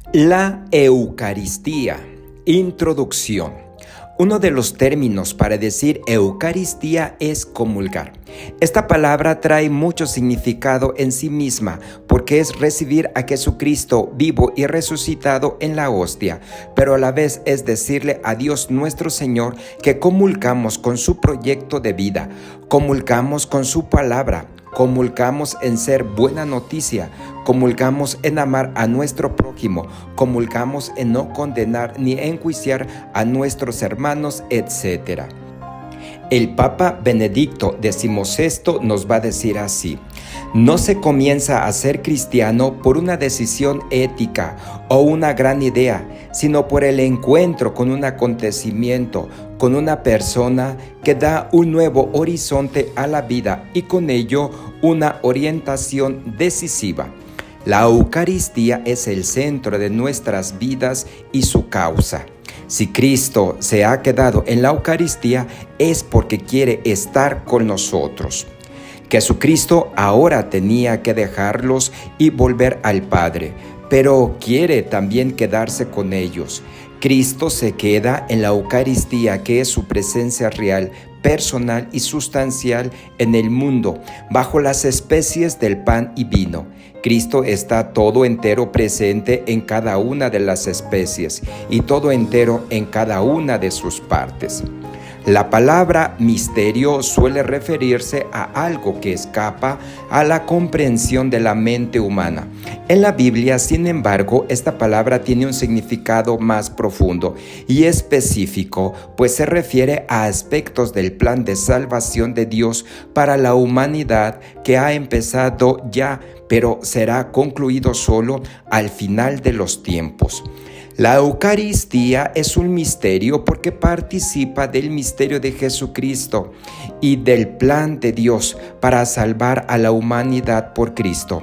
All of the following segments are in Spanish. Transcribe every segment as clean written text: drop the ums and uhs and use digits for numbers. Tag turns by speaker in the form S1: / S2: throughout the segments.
S1: La Eucaristía. Introducción. Uno de los términos para decir Eucaristía es comulgar. Esta palabra trae mucho significado en sí misma porque es recibir a Jesucristo vivo y resucitado en la hostia, pero a la vez es decirle a Dios nuestro Señor que comulgamos con su proyecto de vida, comulgamos con su palabra, comulgamos en ser buena noticia, comulgamos en amar a nuestro prójimo, comulgamos en no condenar ni enjuiciar a nuestros hermanos, etc. El Papa Benedicto XVI nos va a decir así: no se comienza a ser cristiano por una decisión ética o una gran idea, sino por el encuentro con un acontecimiento, con una persona que da un nuevo horizonte a la vida y con ello una orientación decisiva. La Eucaristía es el centro de nuestras vidas y su causa. Si Cristo se ha quedado en la Eucaristía es porque quiere estar con nosotros. Jesucristo ahora tenía que dejarlos y volver al Padre, pero quiere también quedarse con ellos. Cristo se queda en la Eucaristía, que es su presencia real, personal y sustancial en el mundo, bajo las especies del pan y vino. Cristo está todo entero presente en cada una de las especies y todo entero en cada una de sus partes. La palabra misterio suele referirse a algo que escapa a la comprensión de la mente humana. En la Biblia, sin embargo, esta palabra tiene un significado más profundo y específico, pues se refiere a aspectos del plan de salvación de Dios para la humanidad que ha empezado ya, pero será concluido solo al final de los tiempos. La Eucaristía es un misterio porque participa del misterio de Jesucristo y del plan de Dios para salvar a la humanidad por Cristo.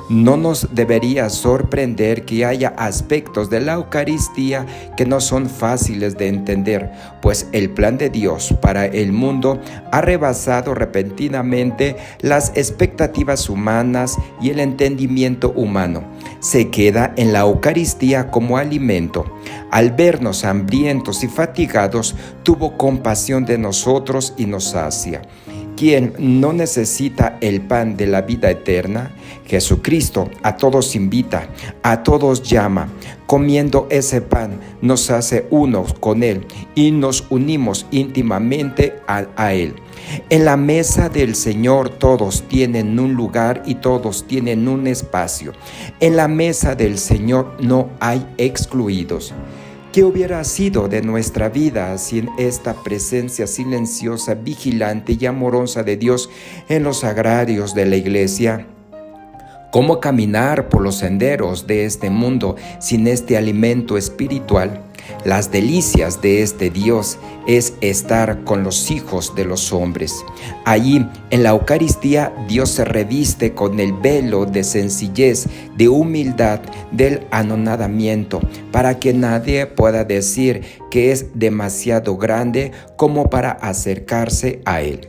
S1: No nos debería sorprender que haya aspectos de la Eucaristía que no son fáciles de entender, pues el plan de Dios para el mundo ha rebasado repentinamente las expectativas humanas y el entendimiento humano. Se queda en la Eucaristía como alimento. Al vernos hambrientos y fatigados, tuvo compasión de nosotros y nos sacia. ¿Quién no necesita el pan de la vida eterna? Jesucristo a todos invita, a todos llama. Comiendo ese pan nos hace unos con Él y nos unimos íntimamente a Él. En la mesa del Señor todos tienen un lugar y todos tienen un espacio. En la mesa del Señor no hay excluidos. ¿Qué hubiera sido de nuestra vida sin esta presencia silenciosa, vigilante y amorosa de Dios en los sagrarios de la Iglesia? ¿Cómo caminar por los senderos de este mundo sin este alimento espiritual? Las delicias de este Dios es estar con los hijos de los hombres. Allí, en la Eucaristía, Dios se reviste con el velo de sencillez, de humildad, del anonadamiento, para que nadie pueda decir que es demasiado grande como para acercarse a Él.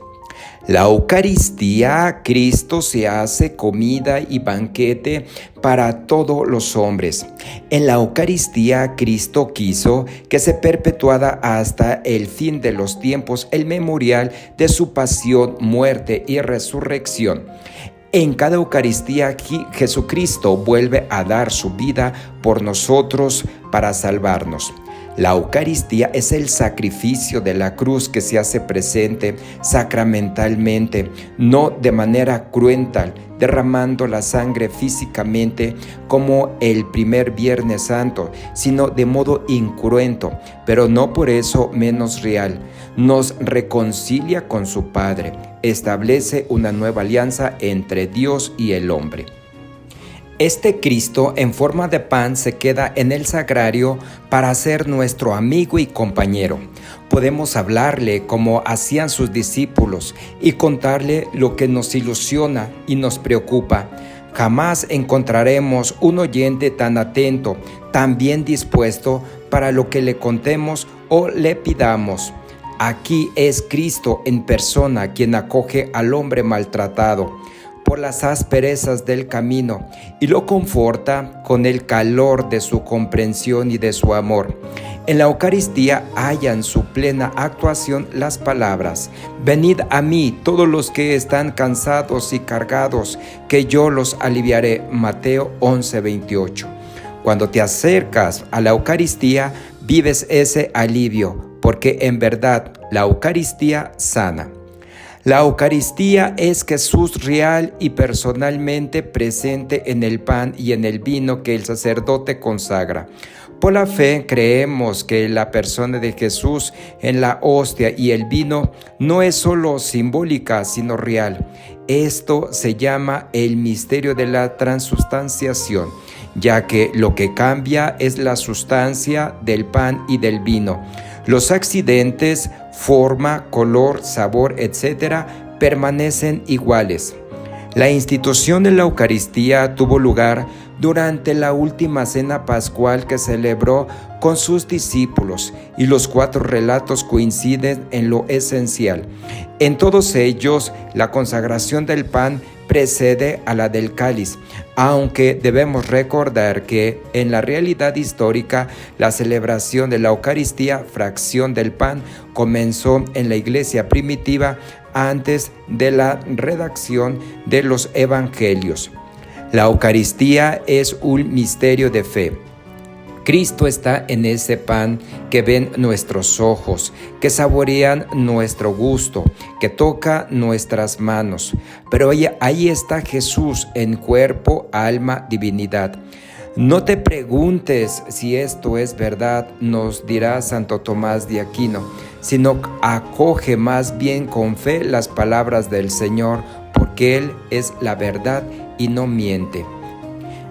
S1: La Eucaristía, Cristo se hace comida y banquete para todos los hombres. En la Eucaristía, Cristo quiso que se perpetuara hasta el fin de los tiempos el memorial de su pasión, muerte y resurrección. En cada Eucaristía, Jesucristo vuelve a dar su vida por nosotros para salvarnos. La Eucaristía es el sacrificio de la cruz que se hace presente sacramentalmente, no de manera cruenta, derramando la sangre físicamente como el primer Viernes Santo, sino de modo incruento, pero no por eso menos real. Nos reconcilia con su Padre, establece una nueva alianza entre Dios y el hombre. Este Cristo en forma de pan se queda en el sagrario para ser nuestro amigo y compañero. Podemos hablarle como hacían sus discípulos y contarle lo que nos ilusiona y nos preocupa. Jamás encontraremos un oyente tan atento, tan bien dispuesto para lo que le contemos o le pidamos. Aquí es Cristo en persona quien acoge al hombre maltratado. por las asperezas del camino y lo conforta con el calor de su comprensión y de su amor. En la Eucaristía hallan su plena actuación las palabras: venid a mí todos los que están cansados y cargados, que yo los aliviaré. Mateo 11:28. Cuando te acercas a la Eucaristía, vives ese alivio, porque en verdad la Eucaristía sana. La Eucaristía es Jesús real y personalmente presente en el pan y en el vino que el sacerdote consagra. Por la fe creemos que la persona de Jesús en la hostia y el vino no es solo simbólica, sino real. Esto se llama el misterio de la transustanciación, ya que lo que cambia es la sustancia del pan y del vino. Los accidentes, forma, color, sabor, etc., permanecen iguales. La institución de la Eucaristía tuvo lugar durante la última cena pascual que celebró con sus discípulos, y los 4 relatos coinciden en lo esencial. En todos ellos, la consagración del pan precede a la del cáliz, aunque debemos recordar que en la realidad histórica la celebración de la Eucaristía, fracción del pan, comenzó en la iglesia primitiva antes de la redacción de los evangelios. La Eucaristía es un misterio de fe. Cristo está en ese pan que ven nuestros ojos, que saborean nuestro gusto, que toca nuestras manos. Pero ahí está Jesús en cuerpo, alma, divinidad. No te preguntes si esto es verdad, nos dirá Santo Tomás de Aquino, sino acoge más bien con fe las palabras del Señor, porque Él es la verdad y no miente.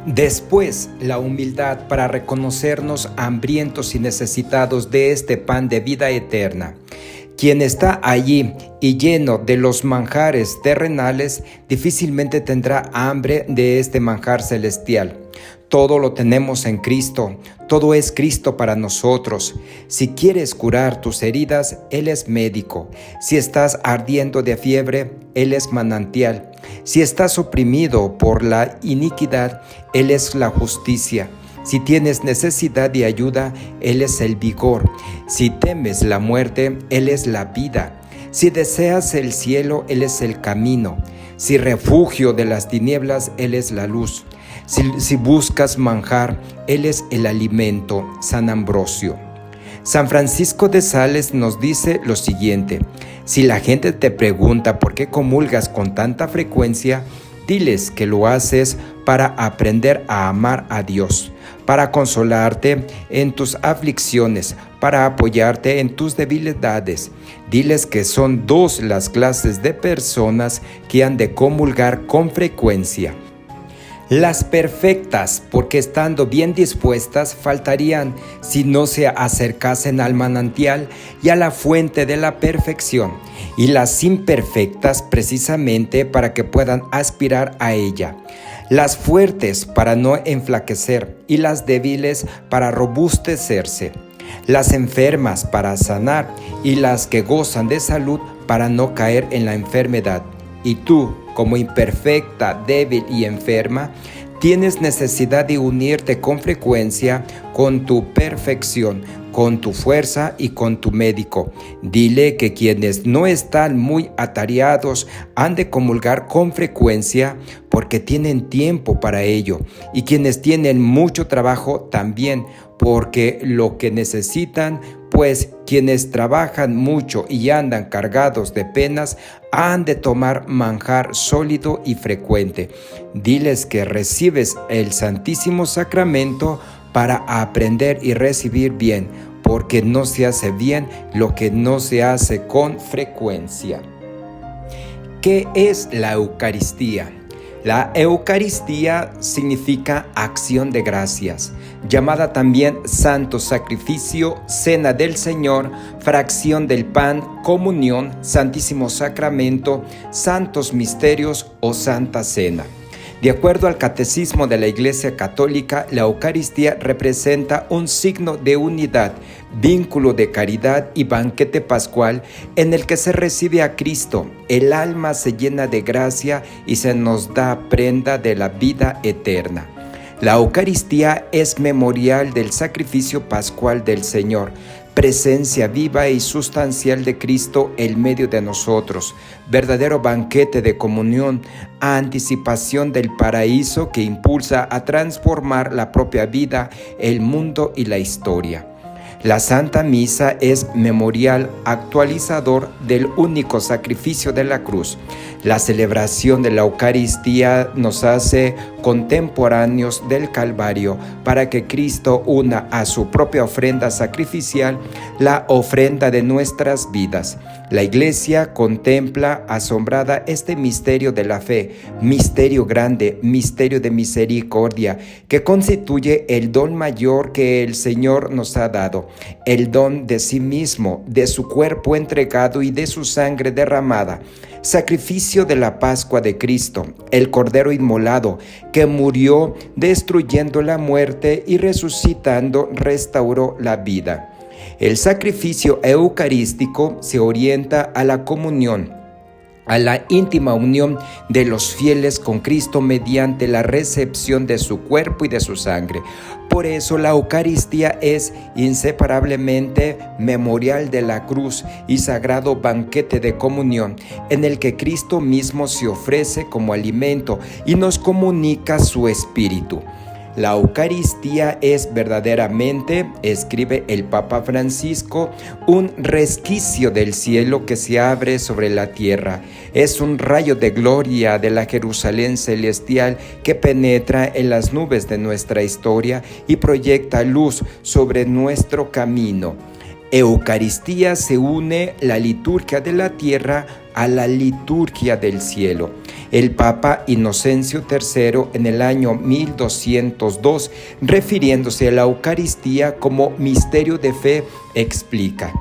S1: Después, la humildad para reconocernos hambrientos y necesitados de este pan de vida eterna. Quien está allí y lleno de los manjares terrenales, difícilmente tendrá hambre de este manjar celestial. Todo lo tenemos en Cristo, todo es Cristo para nosotros. Si quieres curar tus heridas, Él es médico. Si estás ardiendo de fiebre, Él es manantial. Si estás oprimido por la iniquidad, Él es la justicia. Si tienes necesidad de ayuda, Él es el vigor. Si temes la muerte, Él es la vida. Si deseas el cielo, Él es el camino. Si refugio de las tinieblas, Él es la luz. Si buscas manjar, Él es el alimento. San Ambrosio. San Francisco de Sales nos dice lo siguiente: si la gente te pregunta por qué comulgas con tanta frecuencia, diles que lo haces para aprender a amar a Dios, para consolarte en tus aflicciones, para apoyarte en tus debilidades. Diles que son 2 las clases de personas que han de comulgar con frecuencia. Las perfectas, porque estando bien dispuestas, faltarían si no se acercasen al manantial y a la fuente de la perfección, y las imperfectas precisamente para que puedan aspirar a ella. Las fuertes para no enflaquecer y las débiles para robustecerse. Las enfermas para sanar y las que gozan de salud para no caer en la enfermedad. Y tú, como imperfecta, débil y enferma, tienes necesidad de unirte con frecuencia con tu perfección, con tu fuerza y con tu médico. Dile que quienes no están muy atareados han de comulgar con frecuencia porque tienen tiempo para ello, y quienes tienen mucho trabajo también, porque lo que necesitan, pues quienes trabajan mucho y andan cargados de penas han de tomar manjar sólido y frecuente. Diles que recibes el Santísimo Sacramento para aprender y recibir bien, porque no se hace bien lo que no se hace con frecuencia. ¿Qué es la Eucaristía? La Eucaristía significa acción de gracias, llamada también santo sacrificio, cena del Señor, fracción del pan, comunión, santísimo sacramento, santos misterios o santa cena. De acuerdo al Catecismo de la Iglesia Católica, la Eucaristía representa un signo de unidad, vínculo de caridad y banquete pascual en el que se recibe a Cristo. El alma se llena de gracia y se nos da prenda de la vida eterna. La Eucaristía es memorial del sacrificio pascual del Señor, presencia viva y sustancial de Cristo en medio de nosotros, verdadero banquete de comunión, anticipación del paraíso que impulsa a transformar la propia vida, el mundo y la historia. La Santa Misa es memorial actualizador del único sacrificio de la cruz. La celebración de la Eucaristía nos hace contemporáneos del Calvario para que Cristo una a su propia ofrenda sacrificial la ofrenda de nuestras vidas. La Iglesia contempla asombrada este misterio de la fe, misterio grande, misterio de misericordia, que constituye el don mayor que el Señor nos ha dado, el don de sí mismo, de su cuerpo entregado y de su sangre derramada. Sacrificio de la Pascua de Cristo, el Cordero inmolado, que murió destruyendo la muerte y resucitando restauró la vida. El sacrificio eucarístico se orienta a la comunión, a la íntima unión de los fieles con Cristo mediante la recepción de su cuerpo y de su sangre. Por eso la Eucaristía es inseparablemente memorial de la cruz y sagrado banquete de comunión, en el que Cristo mismo se ofrece como alimento y nos comunica su espíritu. La Eucaristía es verdaderamente, escribe el Papa Francisco, un resquicio del cielo que se abre sobre la tierra. Es un rayo de gloria de la Jerusalén celestial que penetra en las nubes de nuestra historia y proyecta luz sobre nuestro camino. Eucaristía se une la liturgia de la tierra a la liturgia del cielo. El Papa Inocencio III en el año 1202, refiriéndose a la Eucaristía como misterio de fe, explica: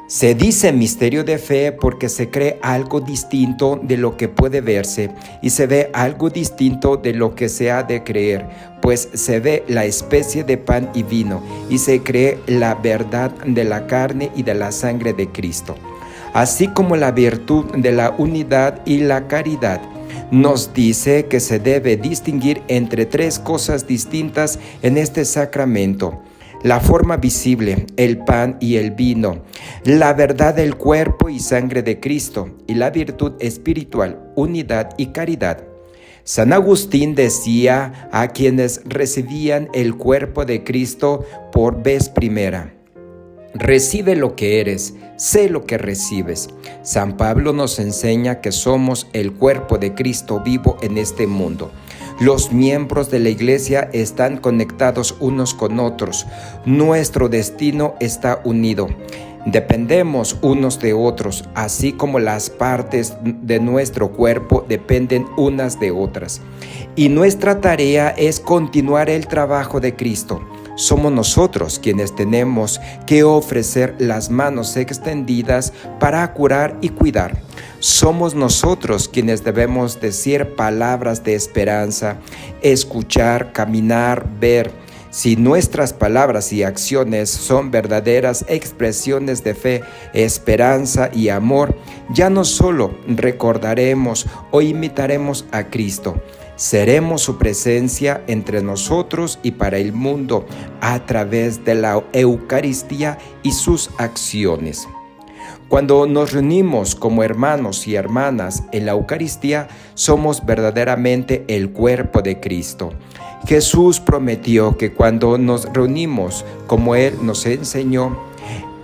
S1: se dice misterio de fe porque se cree algo distinto de lo que puede verse y se ve algo distinto de lo que se ha de creer, pues se ve la especie de pan y vino y se cree la verdad de la carne y de la sangre de Cristo, así como la virtud de la unidad y la caridad. Nos dice que se debe distinguir entre tres cosas distintas en este sacramento: la forma visible, el pan y el vino, la verdad del cuerpo y sangre de Cristo, y la virtud espiritual, unidad y caridad. San Agustín decía a quienes recibían el cuerpo de Cristo por vez primera: recibe lo que eres, sé lo que recibes. San Pablo nos enseña que somos el cuerpo de Cristo vivo en este mundo. Los miembros de la Iglesia están conectados unos con otros. Nuestro destino está unido. Dependemos unos de otros, así como las partes de nuestro cuerpo dependen unas de otras. Y nuestra tarea es continuar el trabajo de Cristo. Somos nosotros quienes tenemos que ofrecer las manos extendidas para curar y cuidar. Somos nosotros quienes debemos decir palabras de esperanza, escuchar, caminar, ver. Si nuestras palabras y acciones son verdaderas expresiones de fe, esperanza y amor, ya no solo recordaremos o imitaremos a Cristo, seremos su presencia entre nosotros y para el mundo a través de la Eucaristía y sus acciones. Cuando nos reunimos como hermanos y hermanas en la Eucaristía, somos verdaderamente el cuerpo de Cristo. Jesús prometió que cuando nos reunimos como Él nos enseñó,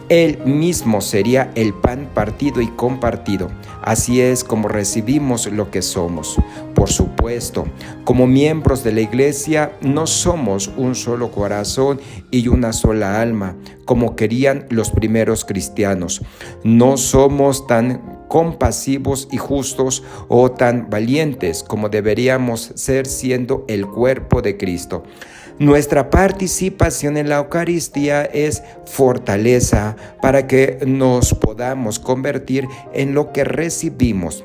S1: Él mismo sería el pan partido y compartido. Así es como recibimos lo que somos. Por supuesto, como miembros de la Iglesia, no somos un solo corazón y una sola alma, como querían los primeros cristianos. No somos tan compasivos y justos o tan valientes como deberíamos ser siendo el cuerpo de Cristo. Nuestra participación en la Eucaristía es fortaleza para que nos podamos convertir en lo que recibimos.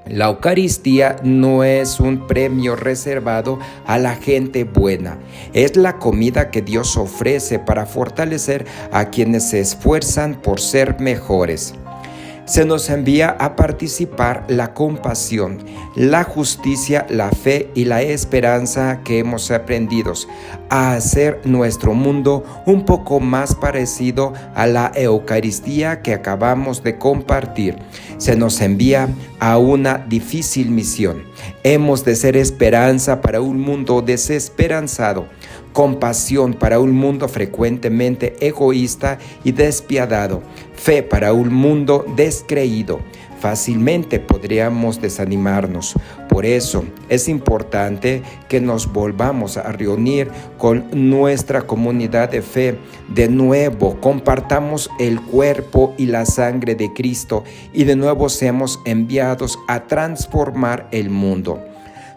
S1: La Eucaristía no es un premio reservado a la gente buena, es la comida que Dios ofrece para fortalecer a quienes se esfuerzan por ser mejores. Se nos envía a participar la compasión, la justicia, la fe y la esperanza que hemos aprendido a hacer nuestro mundo un poco más parecido a la Eucaristía que acabamos de compartir. Se nos envía a una difícil misión. Hemos de ser esperanza para un mundo desesperanzado, compasión para un mundo frecuentemente egoísta y despiadado, fe para un mundo descreído. Fácilmente podríamos desanimarnos. Por eso es importante que nos volvamos a reunir con nuestra comunidad de fe. De nuevo, compartamos el cuerpo y la sangre de Cristo y de nuevo seamos enviados a transformar el mundo.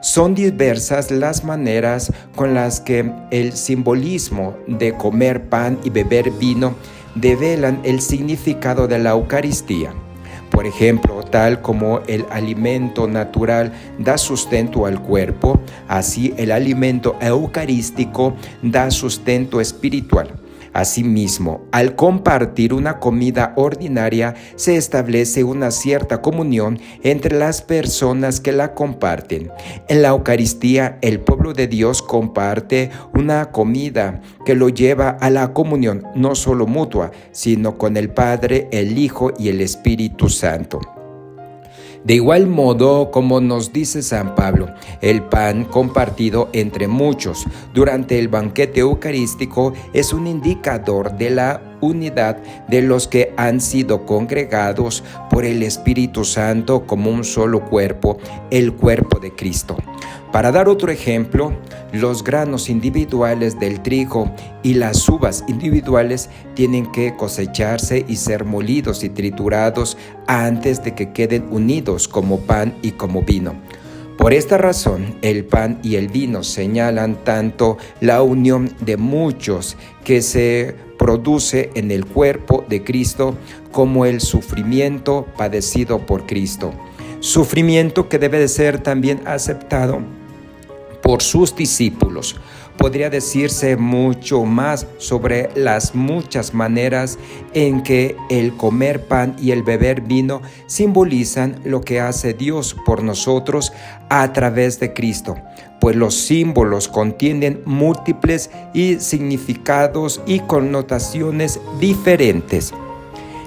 S1: Son diversas las maneras con las que el simbolismo de comer pan y beber vino develan el significado de la Eucaristía. Por ejemplo, tal como el alimento natural da sustento al cuerpo, así el alimento eucarístico da sustento espiritual. Asimismo, al compartir una comida ordinaria, se establece una cierta comunión entre las personas que la comparten. En la Eucaristía, el pueblo de Dios comparte una comida que lo lleva a la comunión no solo mutua, sino con el Padre, el Hijo y el Espíritu Santo. De igual modo, como nos dice San Pablo, el pan compartido entre muchos durante el banquete eucarístico es un indicador de la unidad de los que han sido congregados por el Espíritu Santo como un solo cuerpo, el cuerpo de Cristo. Para dar otro ejemplo, los granos individuales del trigo y las uvas individuales tienen que cosecharse y ser molidos y triturados antes de que queden unidos como pan y como vino. Por esta razón, el pan y el vino señalan tanto la unión de muchos que se produce en el cuerpo de Cristo como el sufrimiento padecido por Cristo. Sufrimiento que debe de ser también aceptado por sus discípulos. Podría decirse mucho más sobre las muchas maneras en que el comer pan y el beber vino simbolizan lo que hace Dios por nosotros a través de Cristo, pues los símbolos contienen múltiples y significados y connotaciones diferentes.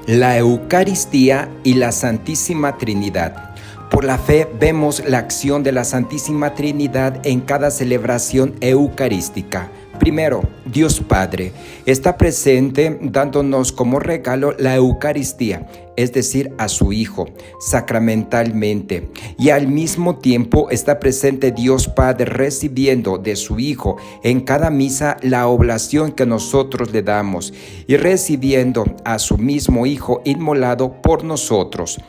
S1: La Eucaristía y la Santísima Trinidad. Por la fe vemos la acción de la Santísima Trinidad en cada celebración eucarística. Primero, Dios Padre está presente dándonos como regalo la Eucaristía, es decir, a su Hijo, sacramentalmente. Y al mismo tiempo está presente Dios Padre recibiendo de su Hijo en cada misa la oblación que nosotros le damos y recibiendo a su mismo Hijo inmolado por nosotros.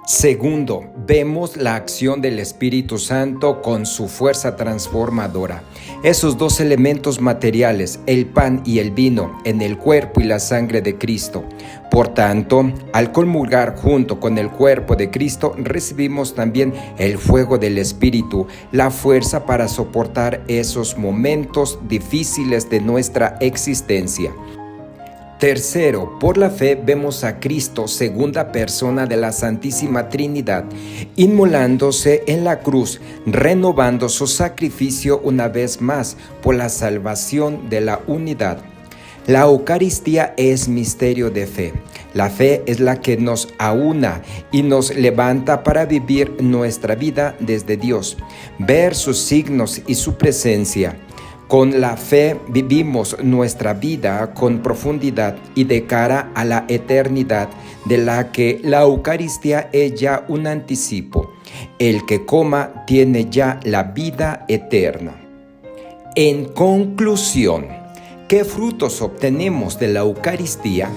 S1: Segundo, vemos la acción del Espíritu Santo con su fuerza transformadora. Esos dos elementos materiales, el pan y el vino, en el cuerpo y la sangre de Cristo. Por tanto, al comulgar junto con el cuerpo de Cristo, recibimos también el fuego del Espíritu, la fuerza para soportar esos momentos difíciles de nuestra existencia. Tercero, por la fe vemos a Cristo, segunda persona de la Santísima Trinidad, inmolándose en la cruz, renovando su sacrificio una vez más por la salvación de la unidad. La Eucaristía es misterio de fe. La fe es la que nos aúna y nos levanta para vivir nuestra vida desde Dios, ver sus signos y su presencia. Con la fe vivimos nuestra vida con profundidad y de cara a la eternidad, de la que la Eucaristía es ya un anticipo. El que coma tiene ya la vida eterna. En conclusión, ¿qué frutos obtenemos de la Eucaristía?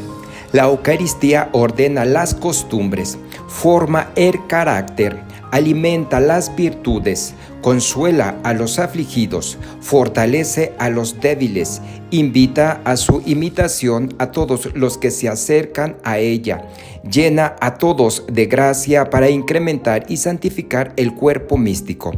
S1: La Eucaristía ordena las costumbres, forma el carácter, alimenta las virtudes, consuela a los afligidos, fortalece a los débiles, invita a su imitación a todos los que se acercan a ella, llena a todos de gracia para incrementar y santificar el cuerpo místico.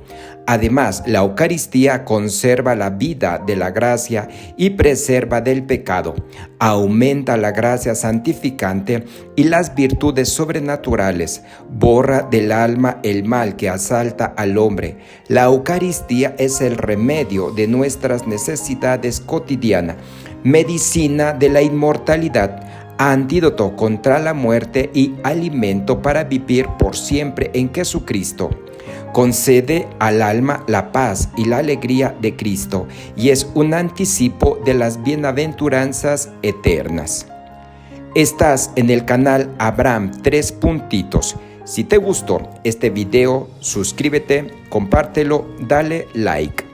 S1: Además, la Eucaristía conserva la vida de la gracia y preserva del pecado, aumenta la gracia santificante y las virtudes sobrenaturales, borra del alma el mal que asalta al hombre. La Eucaristía es el remedio de nuestras necesidades cotidianas, medicina de la inmortalidad, antídoto contra la muerte y alimento para vivir por siempre en Jesucristo. Concede al alma la paz y la alegría de Cristo y es un anticipo de las bienaventuranzas eternas. Estás en el canal Abraham 3 Puntitos. Si te gustó este video, suscríbete, compártelo, dale like.